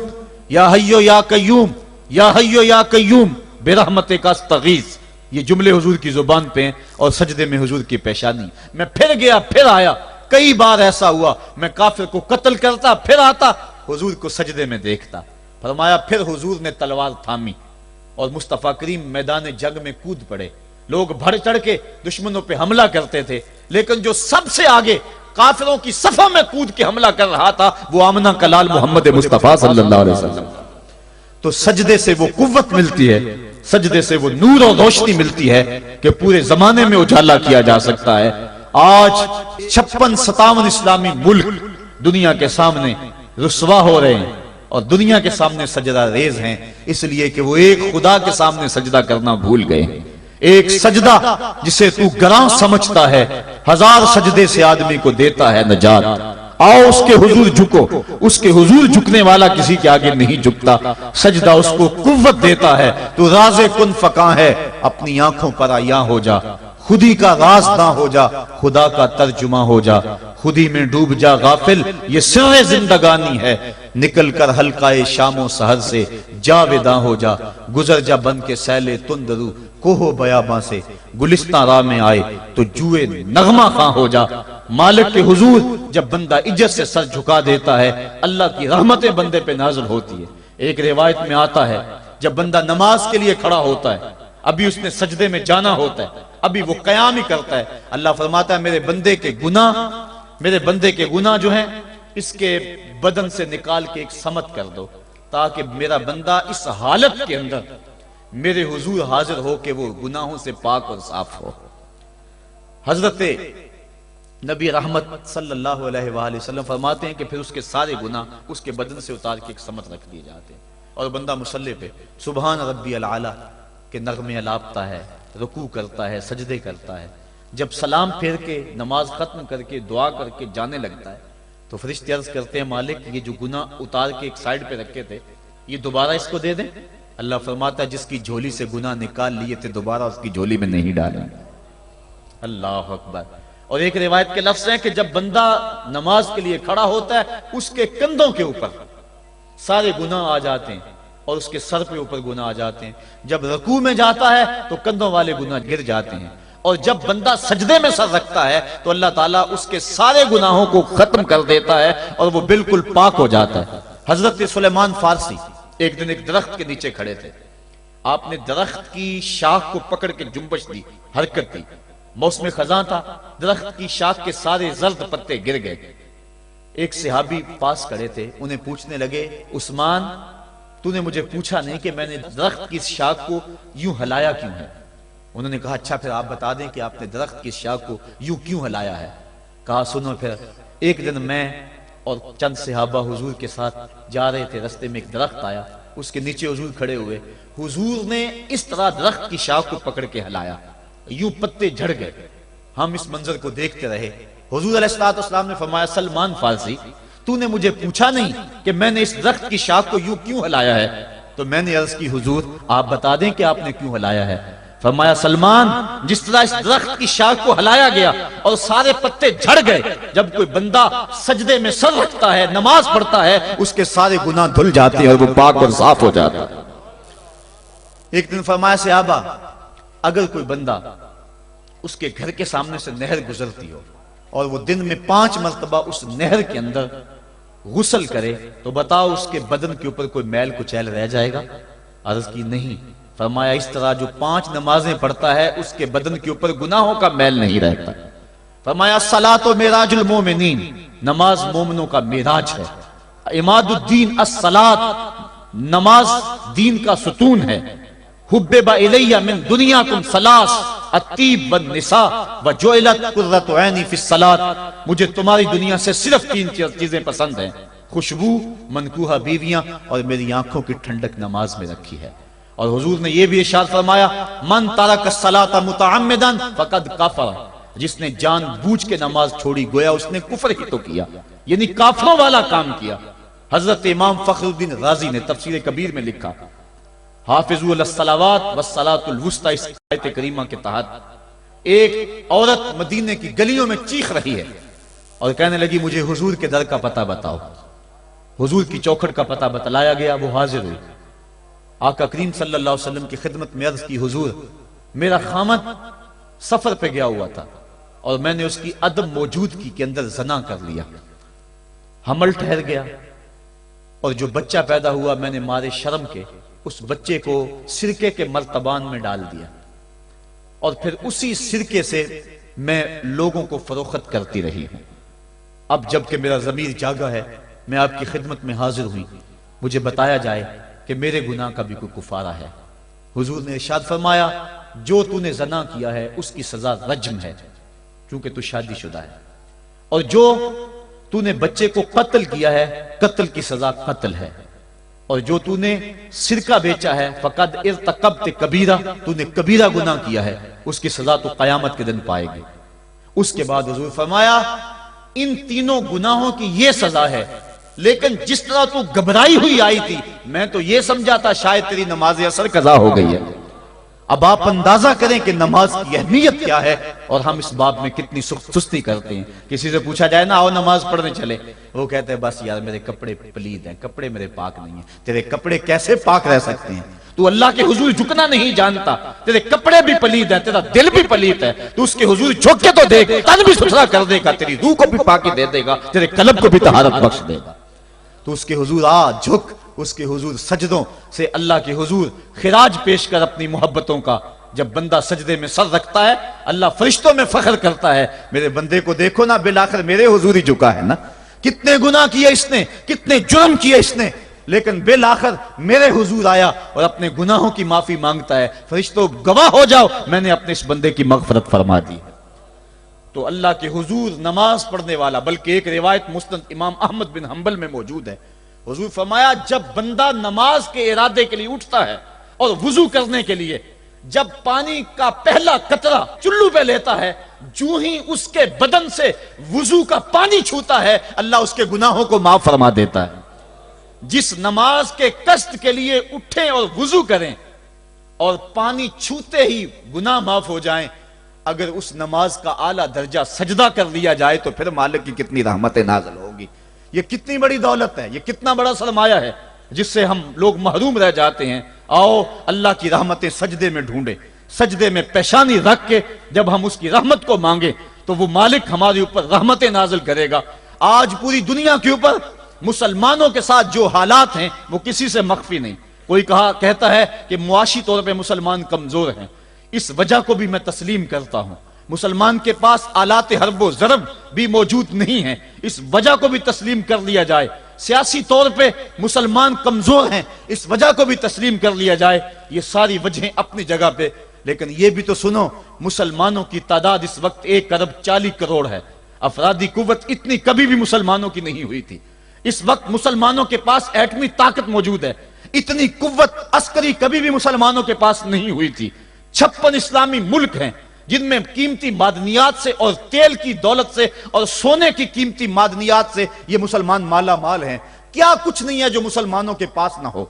یا حیو یا قیوم، یا حیو یا قیوم برحمتک استغیث۔ یہ جملے حضور کی زبان پہ ہیں اور سجدے میں حضور کی پیشانی۔ میں پھر گیا، پھر آیا، کئی بار ایسا ہوا میں کافر کو قتل کرتا، پھر آتا حضور کو سجدے میں دیکھتا۔ فرمایا پھر حضور نے تلوار تھامی اور مصطفیٰ کریم میدان جنگ میں کود پڑے۔ لوگ بڑھ چڑھ کے دشمنوں پہ حملہ کرتے تھے، لیکن جو سب سے آگے کافروں کی صفوں میں کود کے حملہ کر رہا تھا وہ آمنہ کا لال محمد مصطفیٰ صلی اللہ علیہ وسلم۔ تو سجدے سے وہ قوت ملتی ہے، سجدے سے وہ نور اور روشنی ملتی ہے کہ پورے زمانے میں اجالا کیا جا سکتا ہے۔ آج 56-57 اسلامی ملک دنیا کے سامنے رسوا ہو رہے ہیں اور دنیا کے سامنے سجدہ ریز ہیں، اس لیے کہ وہ ایک خدا کے سامنے سجدہ کرنا بھول گئے ہیں۔ ایک سجدہ جسے تو گراں سمجھتا ہے 1000 سجدے سے آدمی کو دیتا ہے نجات۔ آؤ اس کے حضور جھکو، اس کے حضور جھکنے والا کسی کے آگے نہیں جھکتا۔ سجدہ اس کو قوت دیتا ہے، تو راز کن فکاں ہے اپنی آنکھوں پر عیاں ہو جا، خودی کا راز نہ ہو جا، خدا کا ترجمہ ہو جا، خودی میں ڈوب جا غافل، یہ سر زندگانی ہے، نکل کر حلقہ شام و سحر سے جاویداں ہو جا، گزر جا بن کے سیل تندرو کوہ بیاباں سے، گلستان راہ میں آئے تو جوئے نغمہ خواں ہو جا۔ مالک کے حضور جب بندہ عزت سے سر جھکا دیتا ہے اللہ کی رحمتیں بندے پہ نازل ہوتی ہے۔ ایک روایت میں آتا ہے جب بندہ نماز کے لیے کھڑا ہوتا ہے، ابھی اس نے سجدے میں جانا ہوتا ہے، ابھی وہ قیام ہی کرتا ہے، اللہ فرماتا ہے میرے بندے کے گناہ جو ہیں اس کے بدن سے نکال کے ایک سمت کر دو، تاکہ میرا بندہ اس حالت کے اندر میرے حضور حاضر ہو کہ وہ گناہوں سے پاک اور صاف ہو۔ حضرت نبی رحمت صلی اللہ علیہ وآلہ وسلم فرماتے ہیں کہ پھر اس کے سارے گناہ اس کے بدن سے اتار کے ایک سمت رکھ دیے جاتے ہیں اور بندہ مصلی پہ سبحان ربی العالی کے نغمے الاپتا ہے، رکوع کرتا ہے، سجدے کرتا ہے۔ جب سلام پھیر کے نماز ختم کر کے دعا کر کے جانے لگتا ہے تو فرشتے عرض کرتے ہیں مالک یہ جو گناہ اتار کے ایک سائیڈ پہ رکھے تھے یہ دوبارہ اس کو دے دیں؟ اللہ فرماتا ہے جس کی جھولی سے گناہ نکال لیے تھے دوبارہ اس کی جھولی میں نہیں ڈالیں۔ اللہ اکبر۔ اور ایک روایت کے لفظ ہیں کہ جب بندہ نماز کے لیے کھڑا ہوتا ہے اس کے کندھوں کے اوپر سارے گناہ آ جاتے ہیں اور اس کے سر پہ اوپر گناہ آ جاتے ہیں، جب رکوع میں جاتا ہے تو کندھوں والے گناہ گر جاتے ہیں، اور جب بندہ سجدے میں سر رکھتا ہے تو اللہ تعالیٰ اس کے سارے گناہوں کو ختم کر دیتا ہے اور وہ بالکل پاک ہو جاتا ہے۔ حضرت سلیمان فارسی ایک دن ایک درخت کے نیچے کھڑے تھے، آپ نے درخت کی شاخ کو پکڑ کے جنبش دی، حرکت دی، موسم خزاں تھا، درخت کی شاخ کے سارے زرد پتے گر گئے۔ ایک صحابی پاس کھڑے تھے، انہیں پوچھنے لگے عثمان تو نے مجھے پوچھا نہیں کہ میں نے درخت کی شاخ کو یوں ہلایا کیوں ہے؟ انہوں نے کہا اچھا پھر آپ بتا دیں کہ آپ نے درخت کی شاخ کو یوں کیوں ہلایا ہے؟ کہا سنو پھر ایک دن میں اور چند صحابہ حضور کے ساتھ جا رہے تھے، رستے میں ایک درخت آیا، اس کے نیچے حضور کھڑے ہوئے، حضور نے اس طرح درخت کی شاخ کو پکڑ کے ہلایا، یوں پتے جھڑ گئے، ہم اس منظر کو دیکھتے رہے۔ حضور علیہ السلام نے فرمایا سلمان فارسی تو نے مجھے پوچھا نہیں کہ میں نے اس درخت کی شاخ کو یوں کیوں ہلایا ہے؟ تو میں نے عرض کی حضور آپ بتا دیں کہ آپ نے کیوں ہلایا ہے؟ فرمایا سلمان جس طرح اس درخت کی شاخ کو ہلایا گیا اور سارے پتے جھڑ گئے، جب کوئی بندہ سجدے میں سر رکھتا ہے نماز پڑھتا ہے اس کے سارے گناہ دھل جاتے ہیں اور وہ پاک اور صاف ہو جاتا ہے۔ ایک دن فرمایا صحابہ اگر کوئی بندہ اس کے گھر کے سامنے سے نہر گزرتی ہو اور وہ دن میں 5 مرتبہ اس نہر کے اندر غسل کرے تو بتاؤ اس کے بدن کے اوپر کوئی میل کچیل رہ جائے گا؟ عرض کی نہیں۔ فرمایا اس طرح جو 5 نمازیں پڑھتا ہے اس کے بدن کے اوپر گناہوں کا میل نہیں رہتا۔ فرمایا الصلاۃ معراج المومنین، نماز مومنوں کا معراج ہے۔ عماد الدین الصلاۃ، نماز دین کا ستون ہے۔ حبب الی من دنیاکم ثلاث الطیب والنساء وجعلت قرۃ عینی فی الصلاۃ، مجھے تمہاری دنیا سے صرف 3 چیزیں پسند ہیں، خوشبو، منکوحہ بیویاں، اور میری آنکھوں کی ٹھنڈک نماز میں رکھی ہے۔ اور حضور نے یہ بھی ارشاد فرمایا من ترک الصلاۃ متعمدا فقد کفر، جس نے جان بوجھ کے نماز چھوڑی گویا اس نے کفر ہی تو کیا، یعنی کافروں والا کام کیا۔ حضرت امام فخر الدین رازی نے تفسیر کبیر میں لکھا حافظوا علی الصلوات والصلاۃ الوسطی، اس آیت کریمہ کے تحت ایک عورت مدینے کی گلیوں میں چیخ رہی ہے اور کہنے لگی مجھے حضور کے در کا پتہ بتاؤ۔ حضور کی چوکھٹ کا پتہ بتلایا گیا، وہ حاضر ہوئی۔ آقا کریم صلی اللہ علیہ وسلم کی خدمت میں عرض کی حضور میرا خامد سفر پہ گیا ہوا تھا اور میں نے اس کی عدم موجودگی کے اندر زنا کر لیا، حمل ٹھہر گیا، اور جو بچہ پیدا ہوا میں نے مارے شرم کے اس بچے کو سرکے کے مرتبان میں ڈال دیا، اور پھر اسی سرکے سے میں لوگوں کو فروخت کرتی رہی ہوں۔ اب جب کہ میرا ضمیر جاگا ہے میں آپ کی خدمت میں حاضر ہوئی، مجھے بتایا جائے کہ میرے گناہ کا بھی کوئی کفارہ ہے۔ حضور نے ارشاد فرمایا جو تو نے زنا کیا ہے اس کی سزا رجم ہے چونکہ تو شادی شدہ ہے، اور جو تو نے بچے کو قتل کیا ہے قتل کی سزا قتل ہے، اور جو تو نے سرکہ بیچا ہے فقد ارتکبت کبیرہ، تو نے کبیرہ گناہ کیا ہے، اس کی سزا تو قیامت کے دن پائے گی۔ اس کے بعد حضور فرمایا ان تینوں گناہوں کی یہ سزا ہے، لیکن جس طرح تو گھبرائی ہوئی آئی تھی میں تو یہ سمجھا تھا شاید تیری نماز اثر قضا ہو گئی ہے۔ اب آپ اندازہ کریں کہ نماز کی اہمیت کیا ہے اور ہم اس باب میں کتنی سستی کرتے ہیں۔ کسی سے پوچھا جائے نا آؤ نماز پڑھنے چلے، وہ کہتے ہیں بس یار میرے کپڑے پلید ہیں، کپڑے میرے پاک نہیں ہیں۔ تیرے کپڑے کیسے پاک رہ سکتے ہیں؟ تو اللہ کے حضور جھکنا نہیں جانتا، تیرے کپڑے بھی پلید ہیں، تیرا دل بھی پلید ہے، تو اس کے حضور جھک کے تو دیکھ، تن بھی ستھرا کر دے گا، تیری روح کو بھی پاکی دے دے گا، تیرے قلب کو بھی طہارت بخش دے گا۔ تو اس کے حضور آ جھک، اس کے حضور سجدوں سے اللہ کے حضور خراج پیش کر اپنی محبتوں کا۔ جب بندہ سجدے میں سر رکھتا ہے اللہ فرشتوں میں فخر کرتا ہے میرے بندے کو دیکھو نا بالآخر میرے حضور ہی جھکا ہے نا، کتنے گناہ کیے اس نے، کتنے جرم کیے اس نے، لیکن بالآخر میرے حضور آیا اور اپنے گناہوں کی معافی مانگتا ہے۔ فرشتوں گواہ ہو جاؤ میں نے اپنے اس بندے کی مغفرت فرما دی۔ تو اللہ کے حضور نماز پڑھنے والا، بلکہ ایک روایت مسند امام احمد بن حنبل میں موجود ہے، حضور فرمایا جب بندہ نماز کے ارادے کے لیے اٹھتا ہے اور وضو کرنے کے لیے جب پانی کا پہلا قطرہ چلو پہ لیتا ہے، جو ہی اس کے بدن سے وضو کا پانی چھوتا ہے، اللہ اس کے گناہوں کو معاف فرما دیتا ہے۔ جس نماز کے قصد کے لیے اٹھیں اور وضو کریں اور پانی چھوتے ہی گناہ معاف ہو جائیں، اگر اس نماز کا اعلیٰ درجہ سجدہ کر لیا جائے تو پھر مالک کی کتنی رحمتیں نازل ہوگی۔ یہ کتنی بڑی دولت ہے، یہ کتنا بڑا سرمایہ ہے جس سے ہم لوگ محروم رہ جاتے ہیں۔ آؤ اللہ کی رحمتیں سجدے میں ڈھونڈیں، سجدے میں پیشانی رکھ کے جب ہم اس کی رحمت کو مانگیں تو وہ مالک ہمارے اوپر رحمتیں نازل کرے گا۔ آج پوری دنیا کے اوپر مسلمانوں کے ساتھ جو حالات ہیں وہ کسی سے مخفی نہیں۔ کوئی کہتا ہے کہ معاشی طور پہ مسلمان کمزور ہیں، اس وجہ کو بھی میں تسلیم کرتا ہوں۔ مسلمان کے پاس آلات حرب و ضرب بھی موجود نہیں ہیں، اس وجہ کو بھی تسلیم کر لیا جائے۔ سیاسی طور پہ مسلمان کمزور ہیں، اس وجہ کو بھی تسلیم کر لیا جائے۔ یہ ساری وجہیں اپنی جگہ پہ، لیکن یہ بھی تو سنو، مسلمانوں کی تعداد اس وقت 1.40 کروڑ ہے۔ افرادی قوت اتنی کبھی بھی مسلمانوں کی نہیں ہوئی تھی۔ اس وقت مسلمانوں کے پاس ایٹمی طاقت موجود ہے، اتنی قوت عسکری کبھی بھی مسلمانوں کے پاس نہیں ہوئی تھی۔ 56 اسلامی ملک ہیں جن میں قیمتی معدنیات سے اور تیل کی دولت سے اور سونے کی قیمتی معدنیات سے یہ مسلمان مالا مال ہیں۔ کیا کچھ نہیں ہے جو مسلمانوں کے پاس نہ ہو،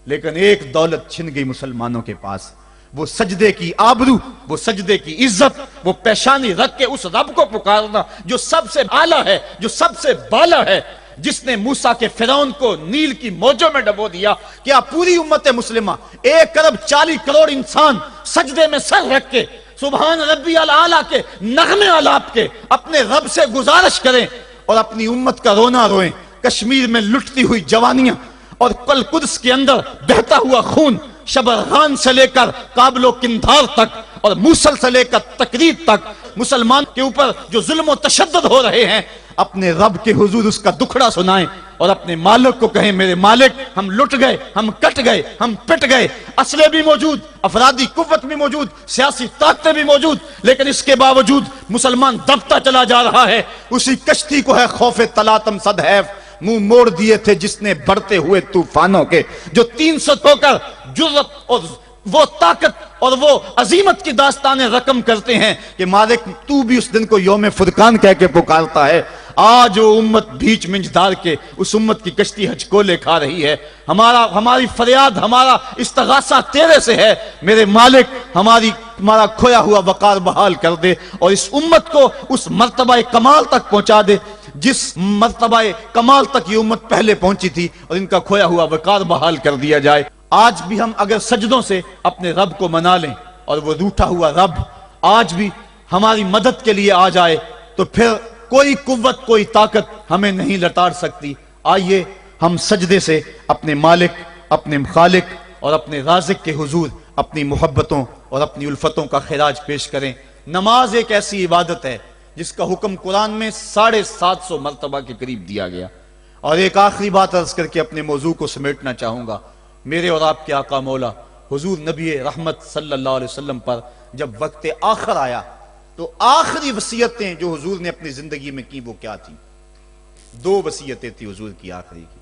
لیکن ایک دولت چھن گئی مسلمانوں کے پاس، وہ سجدے کی آبرو، وہ سجدے کی عزت، وہ پیشانی رکھ کے اس رب کو پکارنا جو سب سے اعلیٰ ہے، جو سب سے بالا ہے، جس نے موسیٰ کے فرعون کو نیل کی موجوں میں ڈبو دیا۔ کیا پوری امت مسلمہ 1.40 کروڑ انسان سجدے میں سر رکھ کے سبحان ربی الاعلیٰ کے نغمے آلاپ کے اپنے رب سے گزارش کریں اور اپنی امت کا رونا روئیں؟ کشمیر میں لٹتی ہوئی جوانیاں اور قدس کے اندر بہتا ہوا خون، شبرغان سے لے کر کابل و قندھار تک اور موصل سے لے کر تکریت تک مسلمان کے اوپر جو ظلم و تشدد ہو رہے ہیں، اپنے رب کے حضور اس کا دکھڑا سنائیں اور اپنے مالک کو کہیں میرے مالک ہم لٹ گئے، ہم کٹ گئے، ہم پٹ گئے۔ اسلحے بھی موجود، افرادی قوت بھی موجود، سیاسی طاقتیں بھی موجود، لیکن اس کے باوجود مسلمان دبتا چلا جا رہا ہے۔ اسی کشتی کو ہے خوف تلاطم صدحیف منہ موڑ دیے تھے جس نے بڑھتے ہوئے طوفانوں کے، جو 300 ہو کر جرأت اور وہ طاقت اور وہ عظیمت کی داستانیں رقم کرتے ہیں کہ مالک تو بھی اس دن کو یوم فرقان کہہ کے پکارتا ہے۔ آج وہ امت بیچ منج دار کے اس امت کی کشتی ہچکولے کھا رہی ہے۔ ہماری فریاد، ہمارا استغاثہ تیرے سے ہے، میرے مالک ہمارا کھویا ہوا وقار بحال کر دے اور اس امت کو اس مرتبہ کمال تک پہنچا دے جس مرتبہ کمال تک یہ امت پہلے پہنچی تھی، اور ان کا کھویا ہوا وقار بحال کر دیا جائے۔ آج بھی ہم اگر سجدوں سے اپنے رب کو منا لیں اور وہ روٹھا ہوا رب آج بھی ہماری مدد کے لیے آ جائے تو پھر کوئی قوت، کوئی طاقت ہمیں نہیں لٹاڑ سکتی۔ آئیے ہم سجدے سے اپنے مالک، اپنے خالق اور اپنے رازق کے حضور اپنی محبتوں اور اپنی الفتوں کا خراج پیش کریں۔ نماز ایک ایسی عبادت ہے جس کا حکم قرآن میں 750 مرتبہ کے قریب دیا گیا۔ اور ایک آخری بات عرض کر کے اپنے موضوع کو سمیٹنا چاہوں گا۔ میرے اور آپ کے آقا مولا حضور نبی رحمت صلی اللہ علیہ وسلم پر جب وقت آخر آیا تو آخری وصیتیں جو حضور نے اپنی زندگی میں کی وہ کیا تھی؟ 2 وصیتیں تھی حضور کی آخری کی۔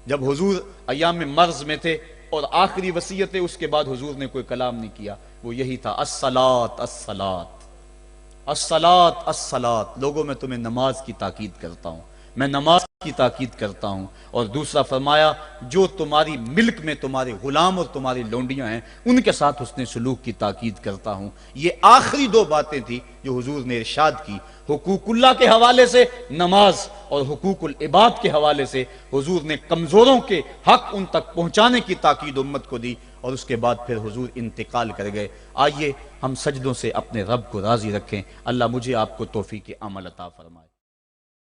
جب حضور ایام مرض میں تھے اور آخری وصیتیں، اس کے بعد حضور نے کوئی کلام نہیں کیا، وہ یہی تھا، الصلاۃ الصلاۃ الصلاۃ الصلاۃ۔ لوگوں میں تمہیں نماز کی تاکید کرتا ہوں، میں نماز کی تاکید کرتا ہوں۔ اور دوسرا فرمایا، جو تمہاری ملک میں تمہارے غلام اور تمہاری لونڈیاں ہیں ان کے ساتھ حسن سلوک کی تاکید کرتا ہوں۔ یہ آخری 2 باتیں تھی جو حضور نے ارشاد کی۔ حقوق اللہ کے حوالے سے نماز اور حقوق العباد کے حوالے سے حضور نے کمزوروں کے حق ان تک پہنچانے کی تاکید امت کو دی، اور اس کے بعد پھر حضور انتقال کر گئے۔ آئیے ہم سجدوں سے اپنے رب کو راضی رکھیں۔ اللہ مجھے آپ کو توفیق عمل عطا فرمائے۔